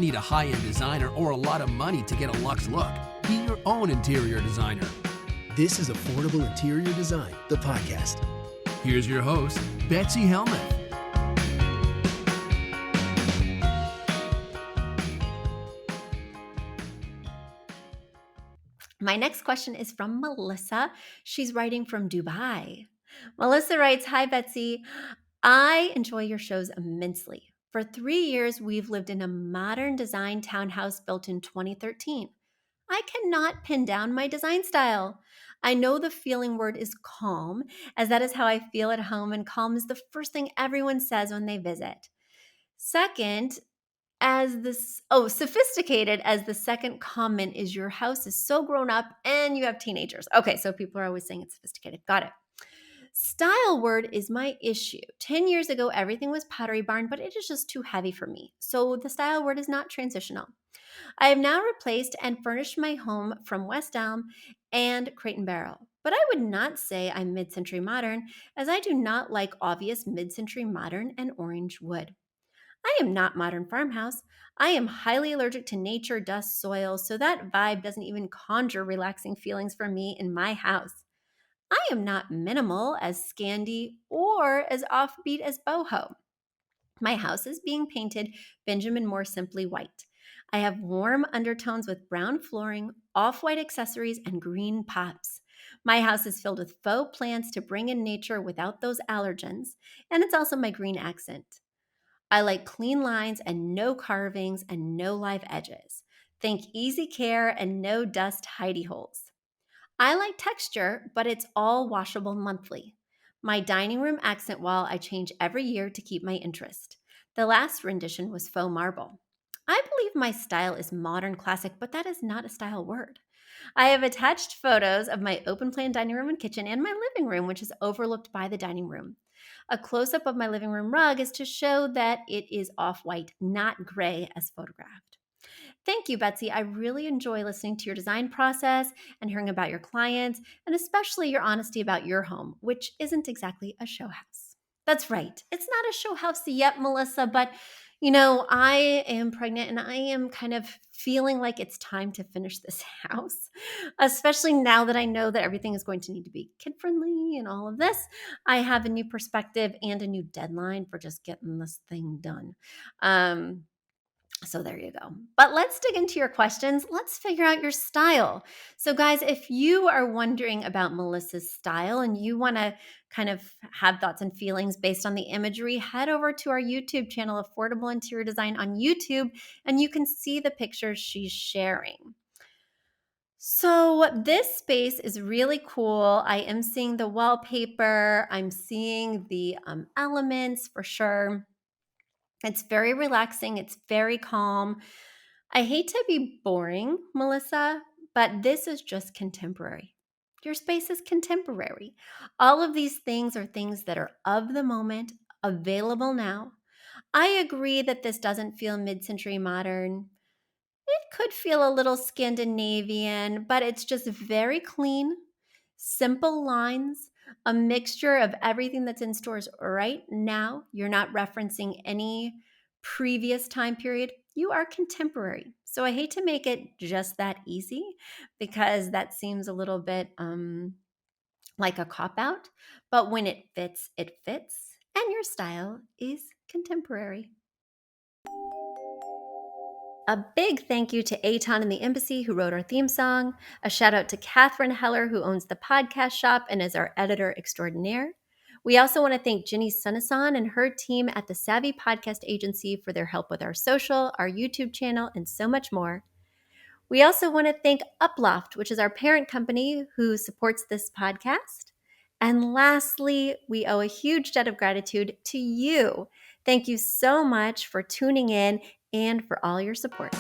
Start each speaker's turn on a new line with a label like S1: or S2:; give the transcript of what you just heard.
S1: need a high-end designer or a lot of money to get a luxe look. Be your own interior designer.
S2: This is Affordable Interior Design, the podcast.
S1: Here's your host, Betsy Helmuth.
S3: My next question is from Melissa. She's writing from Dubai. Melissa writes, "Hi, Betsy. I enjoy your shows immensely. For 3 years, we've lived in a modern design townhouse built in 2013. I cannot pin down my design style. I know the feeling word is calm, as that is how I feel at home, and calm is the first thing everyone says when they visit. Second, sophisticated as the second comment is your house is so grown up and you have teenagers. Okay, so people are always saying it's sophisticated. Got it. Style word is my issue. 10 years ago, everything was Pottery Barn, but it is just too heavy for me. So the style word is not transitional. I have now replaced and furnished my home from West Elm and Crate and Barrel. But I would not say I'm mid-century modern, as I do not like obvious mid-century modern and orange wood. I am not modern farmhouse. I am highly allergic to nature, dust, soil, so that vibe doesn't even conjure relaxing feelings for me in my house. I am not minimal as Scandi or as offbeat as Boho. My house is being painted Benjamin Moore Simply White. I have warm undertones with brown flooring, off-white accessories, and green pops. My house is filled with faux plants to bring in nature without those allergens, and it's also my green accent. I like clean lines and no carvings and no live edges. Think easy care and no dust hidey holes. I like texture, but it's all washable monthly. My dining room accent wall I change every year to keep my interest. The last rendition was faux marble. I believe my style is modern classic, but that is not a style word. I have attached photos of my open plan dining room and kitchen and my living room, which is overlooked by the dining room. A close-up of my living room rug is to show that it is off-white, not gray as photographed. Thank you, Betsy. I really enjoy listening to your design process and hearing about your clients, and especially your honesty about your home, which isn't exactly a show house. That's right. It's not a show house yet, Melissa, but I am pregnant and I am kind of feeling like it's time to finish this house, especially now that I know that everything is going to need to be kid-friendly and all of this. I have a new perspective and a new deadline for just getting this thing done. So there you go. But let's dig into your questions. Let's figure out your style. So guys, if you are wondering about Melissa's style and you want to kind of have thoughts and feelings based on the imagery, head over to our YouTube channel, Affordable Interior Design on YouTube, and you can see the pictures she's sharing. So this space is really cool. I am seeing the wallpaper. I'm seeing the elements for sure. It's very relaxing. It's very calm. I hate to be boring, Melissa, but this is just contemporary. Your space is contemporary. All of these things are things that are of the moment, available now. I agree that this doesn't feel mid-century modern. It could feel a little Scandinavian, but it's just very clean, simple lines, a mixture of everything that's in stores right now. You're not referencing any previous time period. You are contemporary. So I hate to make it just that easy because that seems a little bit like a cop-out. But when it fits, and your style is contemporary. A big thank you to Aton and the Embassy who wrote our theme song. A shout out to Catherine Heller who owns the podcast shop and is our editor extraordinaire. We also want to thank Ginny Sunasan and her team at the Savvy Podcast Agency for their help with our social, our YouTube channel, and so much more. We also want to thank Uploft, which is our parent company who supports this podcast. And lastly, we owe a huge debt of gratitude to you. Thank you so much for tuning in and for all your support.